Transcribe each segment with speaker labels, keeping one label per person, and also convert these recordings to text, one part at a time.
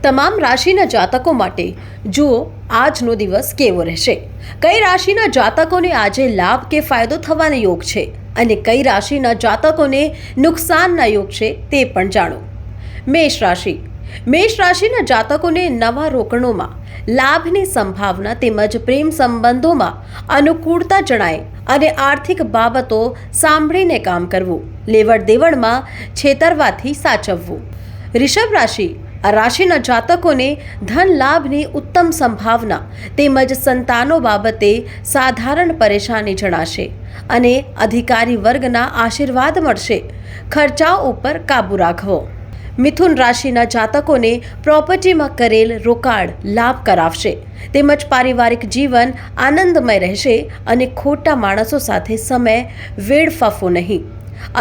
Speaker 1: તમામ રાશિના જાતકો માટે જુઓ આજનો દિવસ કેવો રહેશે। કઈ રાશિના જાતકોને આજે લાભ કે ફાયદો થવાનો યોગ છે અને કઈ રાશિના જાતકોને નુકસાનના યોગ છે તે પણ જાણો। મેષ રાશિના જાતકોને નવા રોકાણોમાં લાભની સંભાવના તેમજ પ્રેમ સંબંધોમાં અનુકૂળતા જણાય અને આર્થિક બાબતો સાંભળીને કામ કરવું, લેવડ દેવડમાં છેતરવાથી સાચવવું। રિષભ રાશિ આ રાશિના જાતકોને ધન લાભની ઉત્તમ સંભાવના તેમજ સંતાનો બાબતે સાધારણ પરેશાની જણાશે અને અધિકારી વર્ગના આશીર્વાદ મળશે। ખર્ચાઓ ઉપર કાબૂ રાખવો। મિથુન રાશિના જાતકોને પ્રોપર્ટીમાં કરેલ રોકાણ લાભ કરાવશે તેમજ પારિવારિક જીવન આનંદમય રહેશે અને ખોટા માણસો સાથે સમય વેડફાવો નહીં,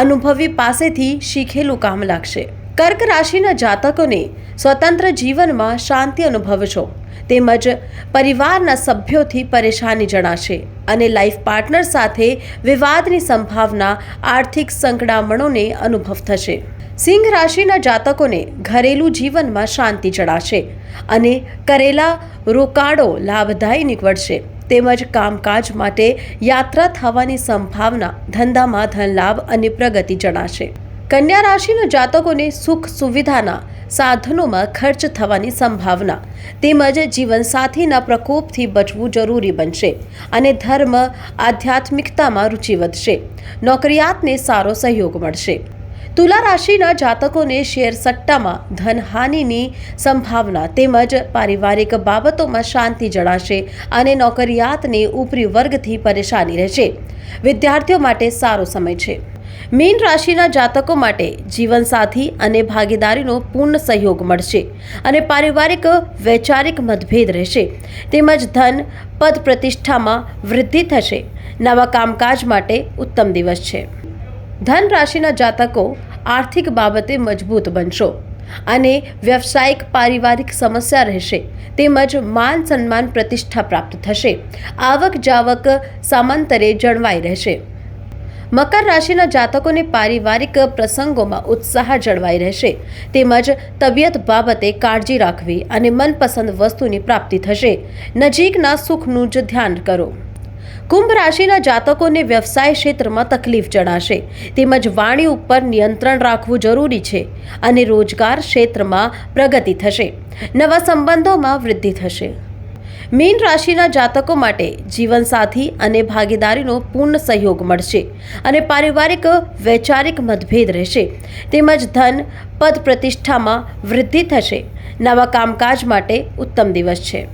Speaker 1: અનુભવી પાસેથી શીખેલું કામ લાગશે। કર્ક રાશિના જાતકોને સ્વતંત્ર જીવનમાં શાંતિ અનુભવશો તેમજ પરિવારના સભ્યોથી પરેશાની જણાશે અને લાઈફ પાર્ટનર સાથે વિવાદની સંભાવના આર્થિક સંકળામણોને અનુભવ થશે। સિંહ રાશિના જાતકોને ઘરેલું જીવનમાં શાંતિ જણાશે અને કરેલા રોકાણો લાભદાયી નીવડશે તેમજ કામકાજ માટે યાત્રા થવાની સંભાવના, ધંધામાં ધન લાભ અને પ્રગતિ જણાશે। કન્યા રાશિના જાતકોને સુખ સુવિધાના સાધનોમાં ખર્ચ થવાની સંભાવના તેમજ જીવનસાથીના પ્રકોપથી બચવું જરૂરી બનશે અને ધર્મ આધ્યાત્મિકતામાં રુચિ વધશે। નોકરિયાતને સારો સહયોગ મળશે। તુલા રાશિના જાતકોને શેર સટ્ટામાં ધનહાનિની સંભાવના તેમજ પારિવારિક બાબતોમાં શાંતિ જણાશે અને નોકરિયાતને ઉપરી વર્ગથી પરેશાની રહેશે। વિદ્યાર્થીઓ માટે સારો સમય છે। મીન રાશિના જાતકો માટે જીવનસાથી અને ભાગીદારીનો પૂર્ણ સહયોગ મળશે અને પારિવારિક વૈચારિક મતભેદ રહેશે તેમજ ધન પદ પ્રતિષ્ઠામાં વૃદ્ધિ થશે। નવા કામકાજ માટે ઉત્તમ દિવસ છે। ધન રાશિના જાતકો આર્થિક બાબતે મજબૂત બનશો અને વ્યવસાયિક પારિવારિક સમસ્યા રહેશે તેમજ માન સન્માન પ્રતિષ્ઠા પ્રાપ્ત થશે। આવક જાવક સામંતરે જળવાઈ રહેશે। મકર રાશિના જાતકોને પારિવારિક પ્રસંગોમાં ઉત્સાહ જળવાઈ રહેશે તેમજ તબિયત બાબતે કાળજી રાખવી અને મનપસંદ વસ્તુની પ્રાપ્તિ થશે। નજીકના સુખનું જ ધ્યાન કરો। કુંભ રાશિના જાતકોને વ્યવસાય ક્ષેત્રમાં તકલીફ જણાશે તેમજ વાણી ઉપર નિયંત્રણ રાખવું જરૂરી છે અને રોજગાર ક્ષેત્રમાં પ્રગતિ થશે। નવા સંબંધોમાં વૃદ્ધિ થશે। મીન રાશિના જાતકો માટે જીવનસાથી અને ભાગીદારીનો પૂર્ણ સહયોગ મળશે અને પારિવારિક વૈચારિક મતભેદ રહેશે તેમજ ધન પદ પ્રતિષ્ઠામાં વૃદ્ધિ થશે। નવા કામકાજ માટે ઉત્તમ દિવસ છે।